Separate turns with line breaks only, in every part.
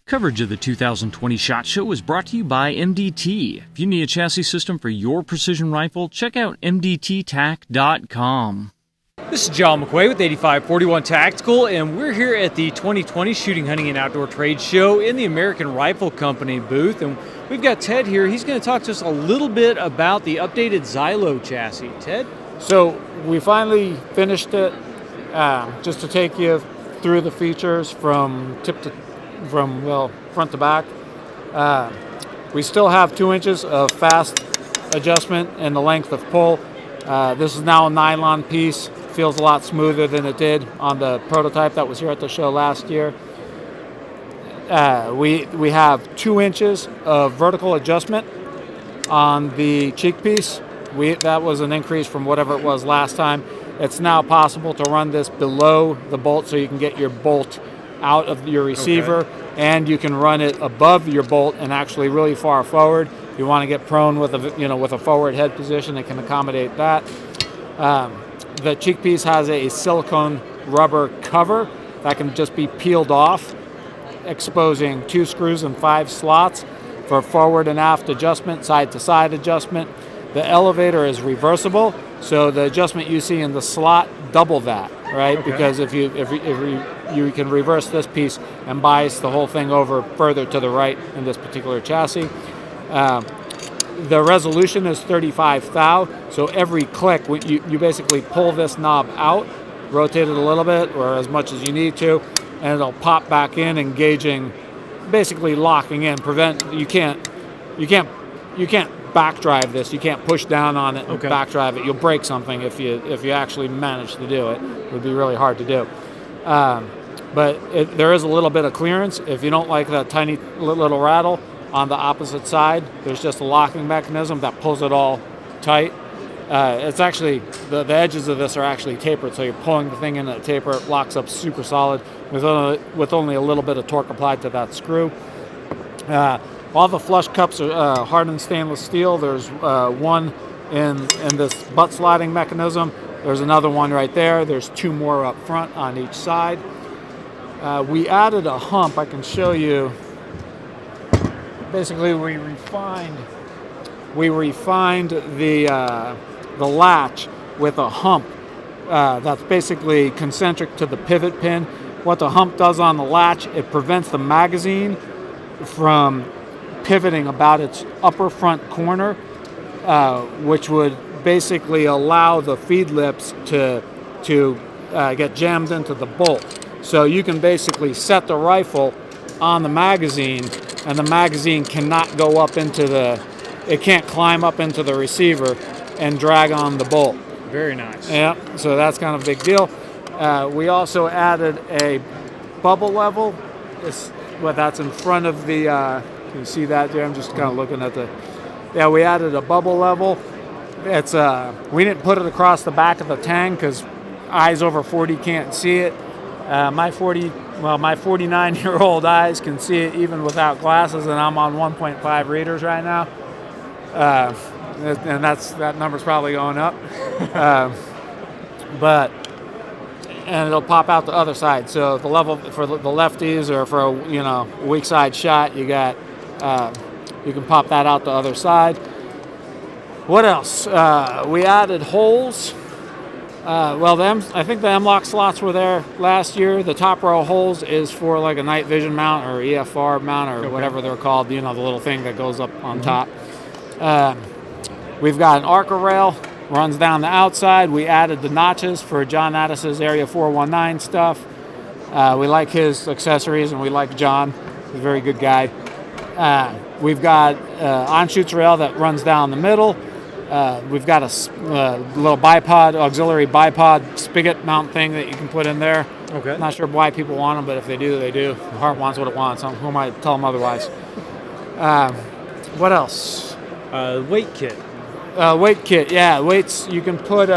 Coverage of the 2020 SHOT Show is brought to you by MDT. If you need a chassis system for your precision rifle, check out mdttac.com. This is John McQuay with 8541 Tactical, and we're here at the 2020 Shooting, Hunting, and Outdoor Trade Show in the American Rifle Company booth. And we've got Ted here. He's going to talk to us a little bit about the updated XYLO chassis. Ted?
So we finally finished it. Just to take you through the features from front to back. We still have 2 inches of fast adjustment in the length of pull. This is now a nylon piece. Feels a lot smoother than it did on the prototype that was here at the show last year. We have 2 inches of vertical adjustment on the cheek piece. That was an increase from whatever it was last time. It's now possible to run this below the bolt so you can get your bolt out of your receiver, and you can run it above your bolt and actually really far forward. You want to get prone with a forward head position, it can accommodate that. The cheek piece has a silicone rubber cover that can just be peeled off, exposing 2 screws and 5 slots for forward and aft adjustment, side to side adjustment. The elevator is reversible, so the adjustment you see in the slot, double that, right? Okay. Because if you can reverse this piece and bias the whole thing over further to the right in this particular chassis. The resolution is 35 thou, so every click, you basically pull this knob out, rotate it a little bit or as much as you need to, and it'll pop back in, engaging, basically locking in. You can't back drive this. You can't push down on it and back drive it. You'll break something if you actually manage to do it. It would be really hard to do. But there is a little bit of clearance. If you don't like that tiny little rattle on the opposite side, there's just a locking mechanism that pulls it all tight. It's actually, the edges of this are actually tapered, so you're pulling the thing in at a taper. It locks up super solid with only a little bit of torque applied to that screw. All the flush cups are hardened stainless steel. There's one in this butt sliding mechanism. There's another one right there. There's 2 more up front on each side. We added a hump. I can show you. Basically, we refined the latch with a hump that's basically concentric to the pivot pin. What the hump does on the latch, it prevents the magazine from pivoting about its upper front corner, which would basically allow the feed lips to get jammed into the bolt. So you can basically set the rifle on the magazine, and the magazine cannot go up it can't climb up into the receiver and drag on the bolt.
Very nice.
Yeah, so that's kind of a big deal. We also added a bubble level. That's in front of the, you can see that there. I'm just kind of looking at we added a bubble level. It's we didn't put it across the back of the tang because eyes over 40 can't see it. My 49-year-old eyes can see it even without glasses, and I'm on 1.5 readers right now. And that number's probably going up. And it'll pop out the other side. So the level for the lefties or for a weak side shot, you can pop that out the other side. What else? We added holes. I think the M-LOK slots were there last year. The top row holes is for like a night vision mount or EFR mount or whatever they're called. The little thing that goes up on top. We've got an Arca rail. Runs down the outside. We added the notches for John Addis's Area 419 stuff. We like his accessories, and we like John. He's a very good guy. We've got on-shoots rail that runs down the middle. We've got a little auxiliary bipod spigot mount thing that you can put in there. Okay. Not sure why people want them, but if they do, they do. The heart wants what it wants. Who am I to tell them otherwise? What else?
Weight kit.
Weight kit, yeah. Weights, you can put 3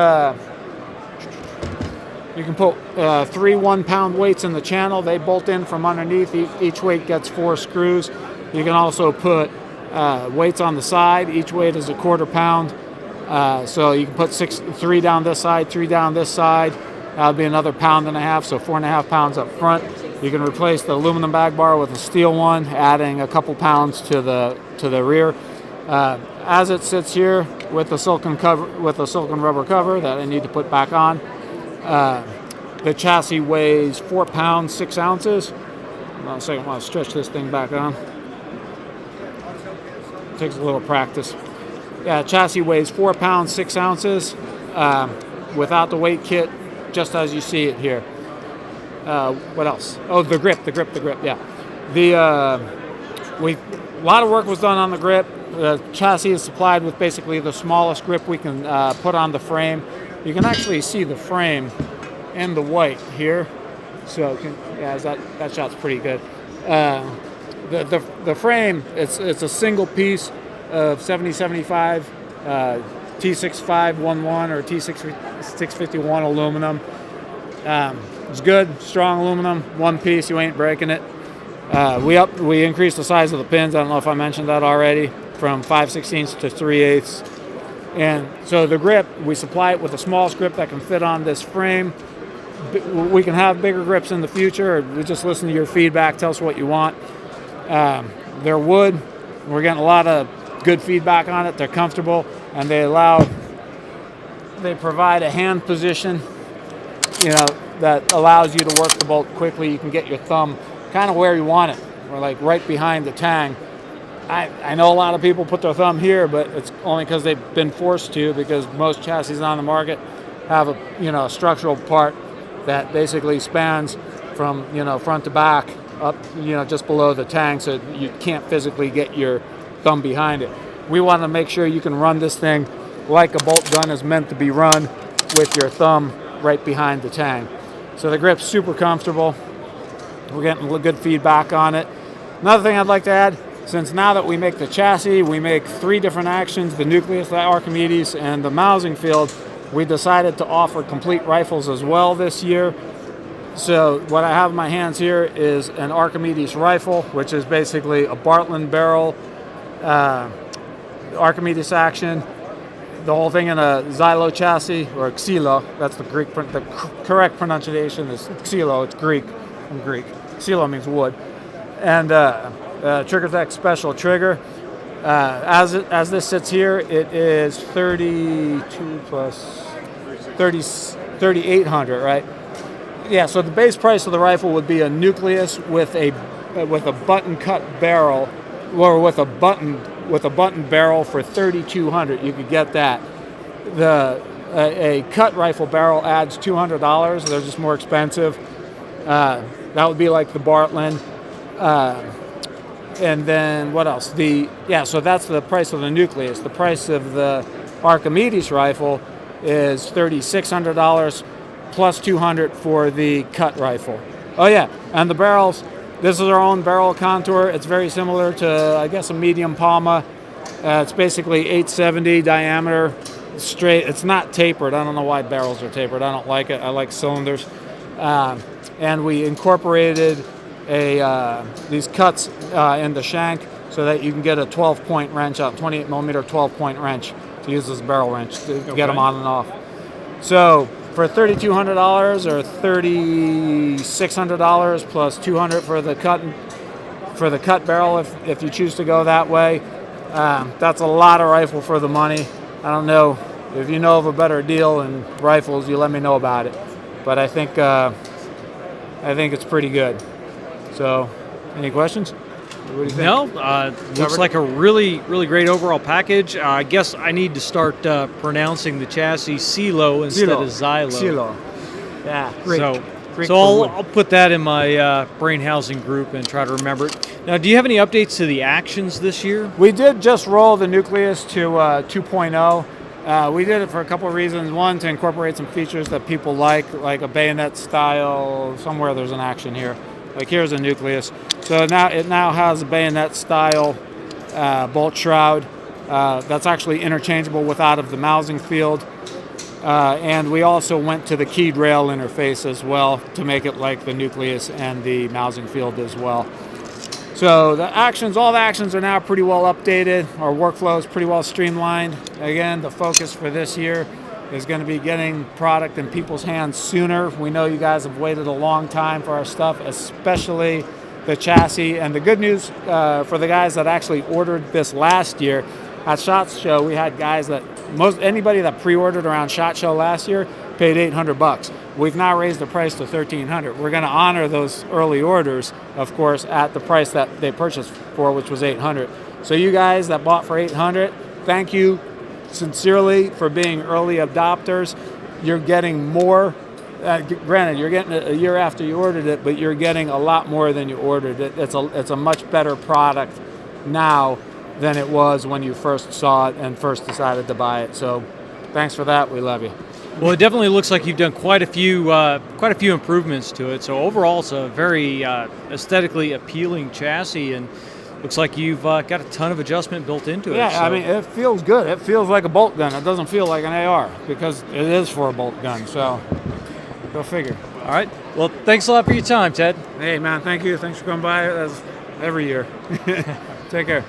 1-pound weights in the channel. They bolt in from underneath. Each weight gets 4 screws. You can also put weights on the side. Each weight is a 1/4 pound. So you can put 3 down this side, 3 down this side. That would be another 1.5 pounds, so 4.5 pounds up front. You can replace the aluminum bag bar with a steel one, adding a couple pounds to the rear. As it sits here with the silicone rubber cover that I need to put back on, the chassis weighs 4 pounds 6 ounces. Hold on a second, I want to stretch this thing back on. It takes a little practice. Yeah, chassis weighs 4 pounds 6 ounces without the weight kit, just as you see it here. What else? Oh, the grip. Yeah, a lot of work was done on the grip. The chassis is supplied with basically the smallest grip we can put on the frame. You can actually see the frame in the white here. So that shot's pretty good. The frame, it's a single piece of 7075 T6511 or T651 aluminum. It's good, strong aluminum, one piece, you ain't breaking it. We increased the size of the pins. I don't know if I mentioned that already, from 5/16 to 3/8. And so the grip, we supply it with a small grip that can fit on this frame. We can have bigger grips in the future, or we just listen to your feedback, tell us what you want. They're wood. We're getting a lot of good feedback on it. They're comfortable, and they provide a hand position, that allows you to work the bolt quickly. You can get your thumb kind of where you want it, or like right behind the tang. I know a lot of people put their thumb here, but it's only because they've been forced to, because most chassis on the market have a structural part that basically spans from front to back up just below the tang, so you can't physically get your thumb behind it. We want to make sure you can run this thing like a bolt gun is meant to be run, with your thumb right behind the tang. So the grip's super comfortable. We're getting good feedback on it. Another thing I'd like to add, since now that we make the chassis, we make 3 different actions: the nucleus, the Archimedes, and the mousing field. We decided to offer complete rifles as well this year. So what I have in my hands here is an Archimedes rifle, which is basically a Bartlein barrel, Archimedes action, the whole thing in a XYLO chassis, or XYLO. That's the correct pronunciation is XYLO. It's Greek, from Greek. XYLO means wood. And TriggerTech special trigger. As this sits here, it is 32 plus 3,800, right? Yeah. So the base price of the rifle would be a nucleus with a button cut barrel, or with a button barrel for 3,200. You could get that. A cut rifle barrel adds $200. They're just more expensive. That would be like the Bartlein. And then what else? So that's the price of the nucleus. The price of the Archimedes rifle is $3,600 plus $200 for the cut rifle. Oh yeah, and the barrels. This is our own barrel contour. It's very similar to, I guess, a medium Palma. It's basically 870 diameter, straight. It's not tapered. I don't know why barrels are tapered. I don't like it. I like cylinders. And we incorporated these cuts in the shank so that you can get a 12-point wrench out, 28 millimeter 12-point wrench to use as a barrel wrench to get them on and off. So for $3,200 or $3,600 plus $200 for the cut barrel, if you choose to go that way, that's a lot of rifle for the money. I don't know if you know of a better deal in rifles. You let me know about it. But I think it's pretty good. So, any questions? What do you think?
No, looks like a really, really great overall package. I guess I need to start pronouncing the chassis XYLO instead of XYLO.
XYLO. Yeah, Greek.
So I'll put that in my brain housing group and try to remember it. Now, do you have any updates to the actions this year?
We did just roll the nucleus to 2.0. We did it for a couple of reasons. One, to incorporate some features that people like a bayonet style. Somewhere there's an action here. Like here's a nucleus. So now it has a bayonet style bolt shroud that's actually interchangeable with out of the mousing field. And we also went to the keyed rail interface as well to make it like the nucleus and the mousing field as well. So all the actions are now pretty well updated. Our workflow is pretty well streamlined. Again, the focus for this year is going to be getting product in people's hands sooner. We know you guys have waited a long time for our stuff, especially the chassis. And the good news for the guys that actually ordered this last year, at SHOT Show, we had guys that anybody that pre-ordered around SHOT Show last year paid $800. We've now raised the price to $1,300. We're going to honor those early orders, of course, at the price that they purchased for, which was $800. So you guys that bought for $800, thank you sincerely for being early adopters. You're getting more. Granted, you're getting it a year after you ordered it, but you're getting a lot more than you ordered it. It's a much better product now than it was when you first saw it and first decided to buy it. So thanks for that. We love you.
Well, it definitely looks like you've done quite a few improvements to it. So overall, it's a very aesthetically appealing chassis, and looks like you've got a ton of adjustment built into it.
Yeah,
so.
I mean, it feels good. It feels like a bolt gun. It doesn't feel like an AR because it is for a bolt gun. So go figure.
All right. Well, thanks a lot for your time, Ted.
Hey, man, thank you. Thanks for coming by every year. Take care.